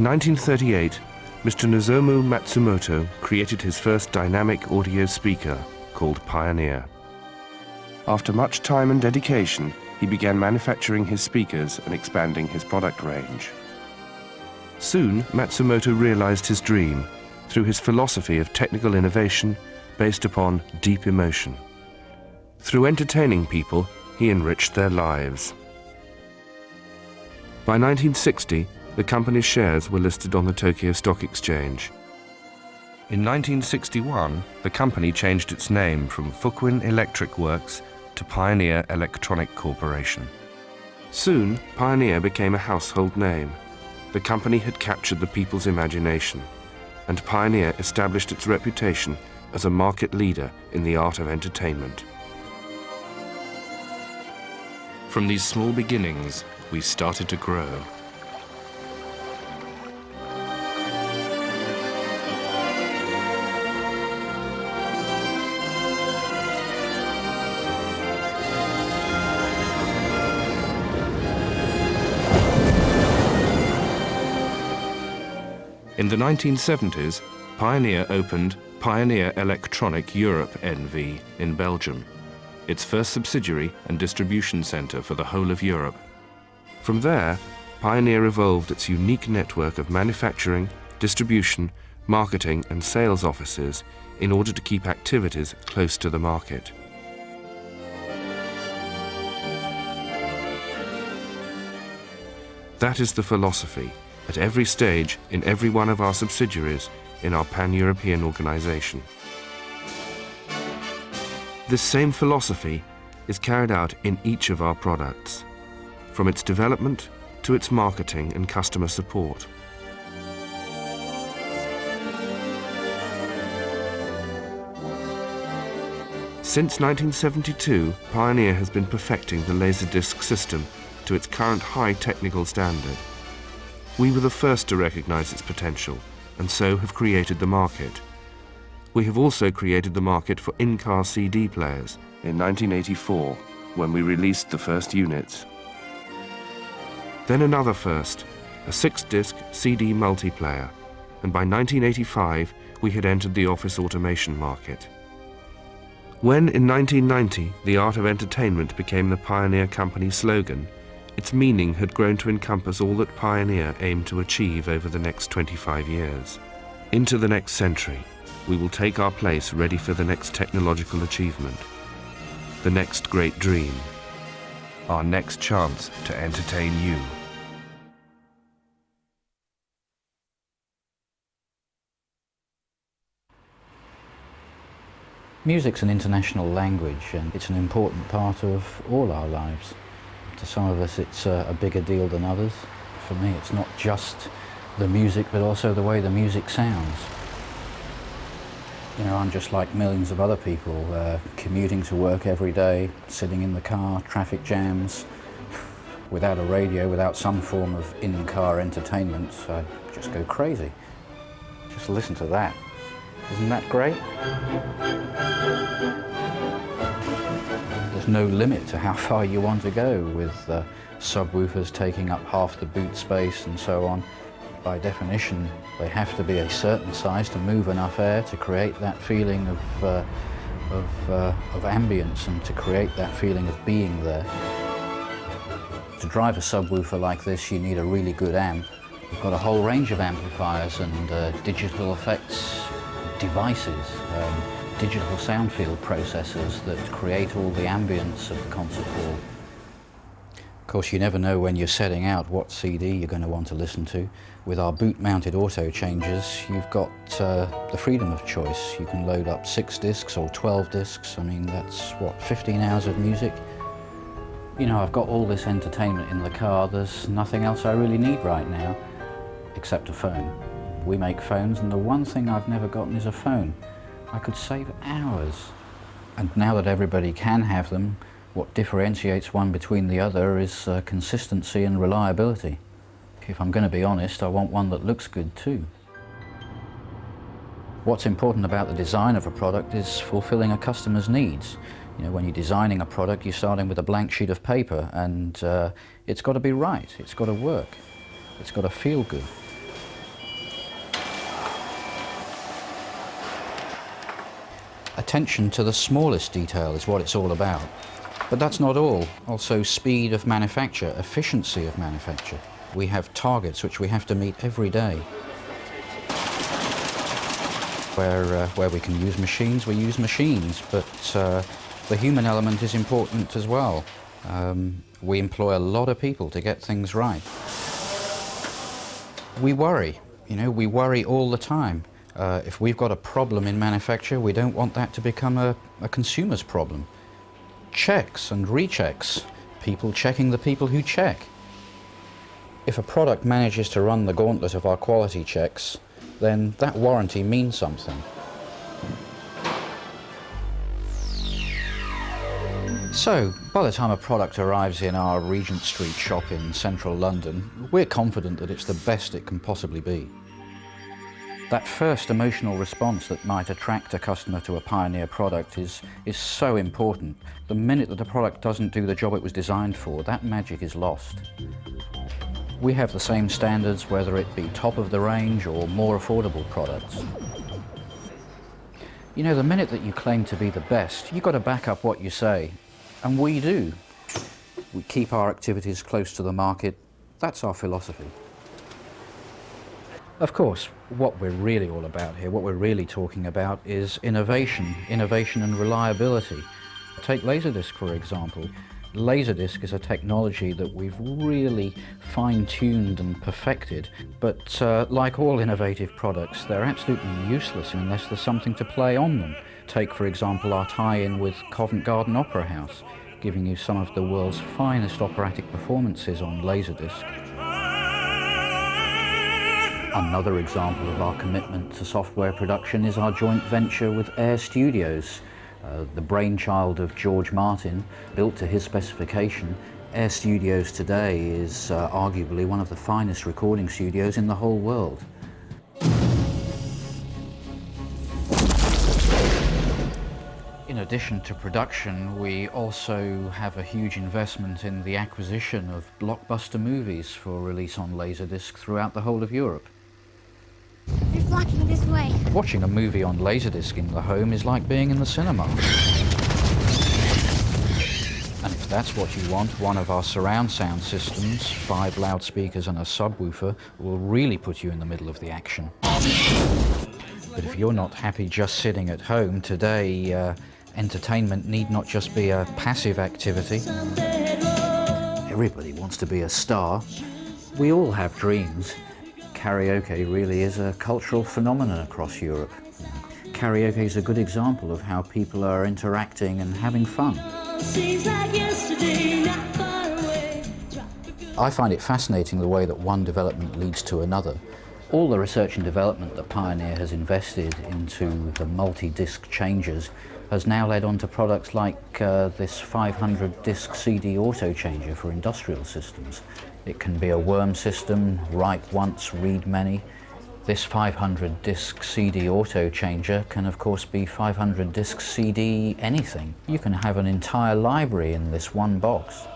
1938, Mr. Nozomu Matsumoto created his first dynamic audio speaker called Pioneer. After much time and dedication, he began manufacturing his speakers and expanding his product range. Soon, Matsumoto realized his dream through his philosophy of technical innovation based upon deep emotion. Through entertaining people, he enriched their lives. By 1960, the company's shares were listed on the Tokyo Stock Exchange. In 1961, the company changed its name from Fukuin Electric Works to Pioneer Electronic Corporation. Soon, Pioneer became a household name. The company had captured the people's imagination, and Pioneer established its reputation as a market leader in the art of entertainment. From these small beginnings, we started to grow. In the 1970s, Pioneer opened Pioneer Electronic Europe NV in Belgium, its first subsidiary and distribution center for the whole of Europe. From there, Pioneer evolved its unique network of manufacturing, distribution, marketing and sales offices in order to keep activities close to the market. That is the philosophy at every stage in every one of our subsidiaries in our pan-European organization. This same philosophy is carried out in each of our products, from its development to its marketing and customer support. Since 1972, Pioneer has been perfecting the Laserdisc system to its current high technical standard. We were the first to recognize its potential, and so have created the market. We have also created the market for in-car CD players in 1984, when we released the first units. Then another first, a 6-disc CD multiplayer, and by 1985 we had entered the office automation market. When in 1990 the art of entertainment became the Pioneer Company slogan, its meaning had grown to encompass all that Pioneer aimed to achieve over the next 25 years. Into the next century, we will take our place ready for the next technological achievement, the next great dream, our next chance to entertain you. Music's an international language, and it's an important part of all our lives. To some of us it's a bigger deal than others. For me it's not just the music but also the way the music sounds. You know, I'm just like millions of other people, commuting to work every day, sitting in the car, traffic jams, without a radio, without some form of in-car entertainment, I just go crazy. Just listen to that. Isn't that great? There's no limit to how far you want to go with subwoofers taking up half the boot space and so on. By definition, they have to be a certain size to move enough air to create that feeling of ambience and to create that feeling of being there. To drive a subwoofer like this, you need a really good amp. We've got a whole range of amplifiers and digital effects devices, digital sound field processors that create all the ambience of the concert hall. Of course, you never know when you're setting out what CD you're going to want to listen to. With our boot-mounted auto changers, you've got the freedom of choice. You can load up 6 discs or 12 discs. I mean, that's, what, 15 hours of music? You know, I've got all this entertainment in the car. There's nothing else I really need right now, except a phone. We make phones, and the one thing I've never gotten is a phone. I could save hours. And now that everybody can have them, what differentiates one between the other is consistency and reliability. If I'm going to be honest, I want one that looks good too. What's important about the design of a product is fulfilling a customer's needs. You know, when you're designing a product, you're starting with a blank sheet of paper, and it's got to be right, it's got to work, it's got to feel good. Attention to the smallest detail is what it's all about. But that's not all. Also speed of manufacture, efficiency of manufacture. We have targets which we have to meet every day. Where we can use machines, we use machines, but the human element is important as well. We employ a lot of people to get things right. We worry, we worry all the time. If we've got a problem in manufacture, we don't want that to become a consumer's problem. Checks and rechecks, people checking the people who check. If a product manages to run the gauntlet of our quality checks, then that warranty means something. So, by the time a product arrives in our Regent Street shop in central London, we're confident that it's the best it can possibly be. That first emotional response that might attract a customer to a Pioneer product is so important. The minute that the product doesn't do the job it was designed for, that magic is lost. We have the same standards whether it be top of the range or more affordable products. The minute that you claim to be the best, you've got to back up what you say. And we do. We keep our activities close to the market. That's our philosophy. Of course, what we're really all about here, what we're really talking about is innovation and reliability. Take Laserdisc, for example. Laserdisc is a technology that we've really fine-tuned and perfected, but like all innovative products, they're absolutely useless unless there's something to play on them. Take, for example, our tie-in with Covent Garden Opera House, giving you some of the world's finest operatic performances on Laserdisc. Another example of our commitment to software production is our joint venture with Air Studios. The brainchild of George Martin, built to his specification. Air Studios today is arguably one of the finest recording studios in the whole world. In addition to production, we also have a huge investment in the acquisition of blockbuster movies for release on Laserdisc throughout the whole of Europe. They're flocking this way. Watching a movie on Laserdisc in the home is like being in the cinema. And if that's what you want, one of our surround sound systems, 5 loudspeakers and a subwoofer, will really put you in the middle of the action. But if you're not happy just sitting at home, today entertainment need not just be a passive activity. Everybody wants to be a star. We all have dreams. Karaoke really is a cultural phenomenon across Europe. Karaoke is a good example of how people are interacting and having fun. I find it fascinating the way that one development leads to another. All the research and development that Pioneer has invested into the multi-disc changers has now led on to products like this 500-disc CD auto changer for industrial systems. It can be a worm system, write once, read many. This 500-disc CD auto changer can of course be 500-disc CD anything. You can have an entire library in this one box.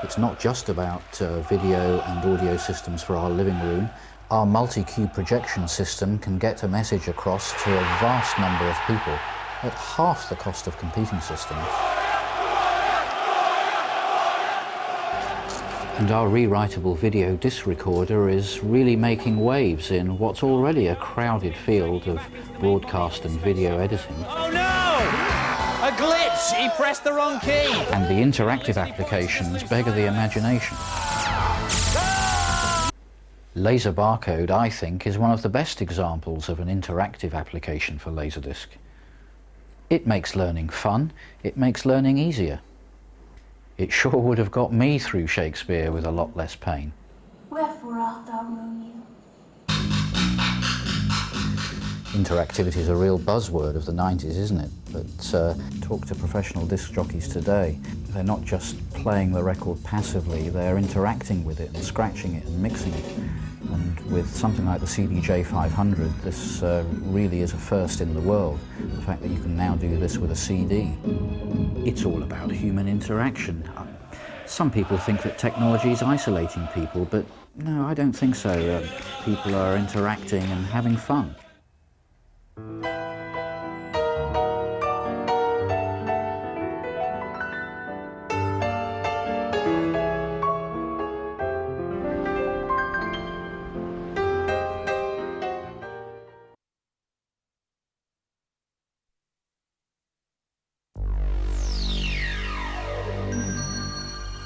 It's not just about video and audio systems for our living room. Our multi-cube projection system can get a message across to a vast number of people at half the cost of competing systems. And our rewritable video disc recorder is really making waves in what's already a crowded field of broadcast and video editing. Oh no! A glitch! He pressed the wrong key! And the interactive applications beggar the imagination. Laser Barcode, I think, is one of the best examples of an interactive application for Laserdisc. It makes learning fun, it makes learning easier. It sure would have got me through Shakespeare with a lot less pain. Wherefore art thou moaning? Interactivity is a real buzzword of the 90s, isn't it? But talk to professional disc jockeys today. They're not just playing the record passively, they're interacting with it and scratching it and mixing it. And with something like the CDJ500, this really is a first in the world. The fact that you can now do this with a CD. It's all about human interaction. Some people think that technology is isolating people, but no, I don't think so. People are interacting and having fun.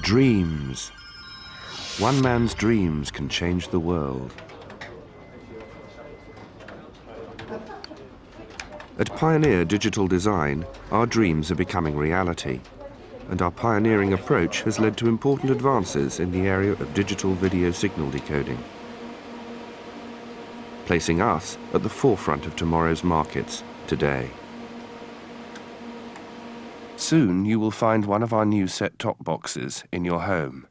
Dreams. One man's dreams can change the world. At Pioneer Digital Design, our dreams are becoming reality, and our pioneering approach has led to important advances in the area of digital video signal decoding, placing us at the forefront of tomorrow's markets today. Soon you will find one of our new set-top boxes in your home.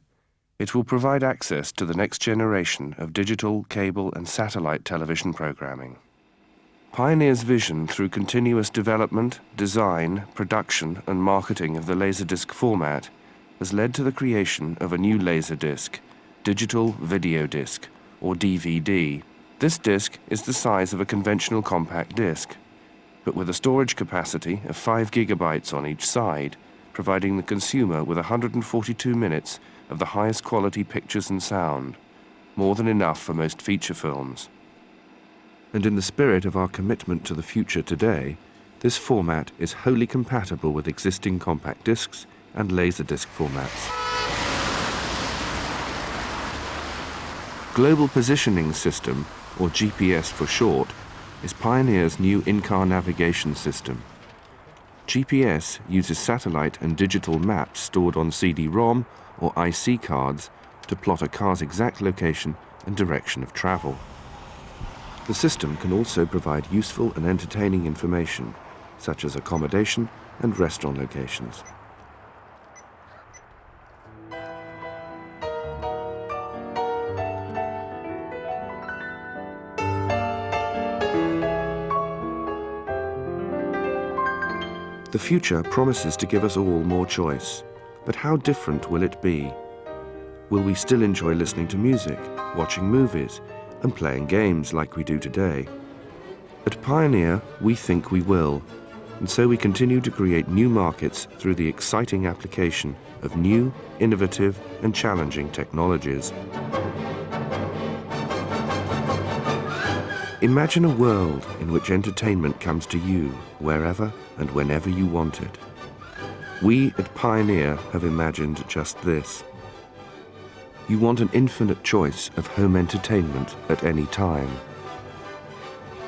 It will provide access to the next generation of digital, cable and satellite television programming. Pioneer's vision through continuous development, design, production and marketing of the Laserdisc format has led to the creation of a new Laserdisc, Digital Video Disc, or DVD. This disc is the size of a conventional compact disc, but with a storage capacity of 5 gigabytes on each side, providing the consumer with 142 minutes of the highest quality pictures and sound, more than enough for most feature films. And in the spirit of our commitment to the future today, this format is wholly compatible with existing compact discs and Laserdisc formats. Global Positioning System, or GPS for short, is Pioneer's new in-car navigation system. GPS uses satellite and digital maps stored on CD-ROM or IC cards to plot a car's exact location and direction of travel. The system can also provide useful and entertaining information, such as accommodation and restaurant locations. The future promises to give us all more choice, but how different will it be? Will we still enjoy listening to music, watching movies, and playing games like we do today? At Pioneer, we think we will, and so we continue to create new markets through the exciting application of new, innovative, and challenging technologies. Imagine a world in which entertainment comes to you wherever and whenever you want it. We at Pioneer have imagined just this. You want an infinite choice of home entertainment at any time.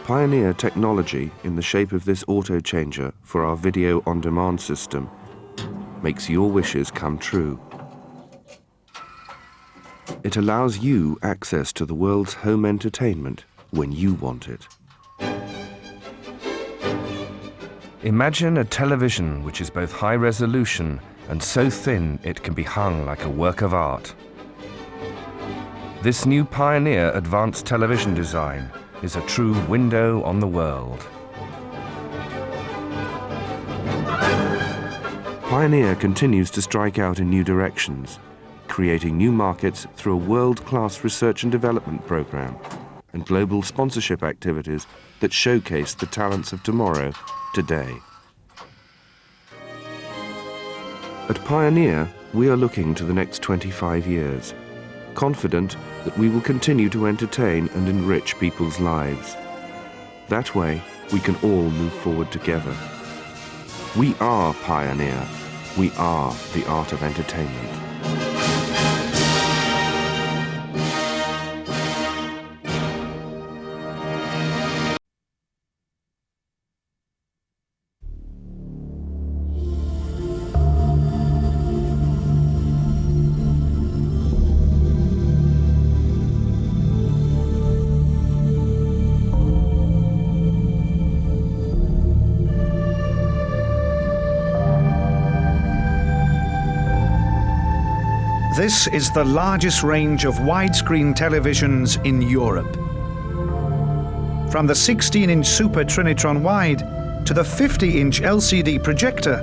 Pioneer technology in the shape of this auto changer for our video on-demand system makes your wishes come true. It allows you access to the world's home entertainment when you want it. Imagine a television which is both high resolution and so thin it can be hung like a work of art. This new Pioneer advanced television design is a true window on the world. Pioneer continues to strike out in new directions, creating new markets through a world-class research and development program and global sponsorship activities that showcase the talents of tomorrow, today. At Pioneer, we are looking to the next 25 years, confident that we will continue to entertain and enrich people's lives. That way, we can all move forward together. We are Pioneer. We are the art of entertainment. This is the largest range of widescreen televisions in Europe. From the 16-inch Super Trinitron Wide to the 50-inch LCD projector,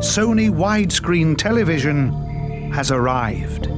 Sony widescreen television has arrived.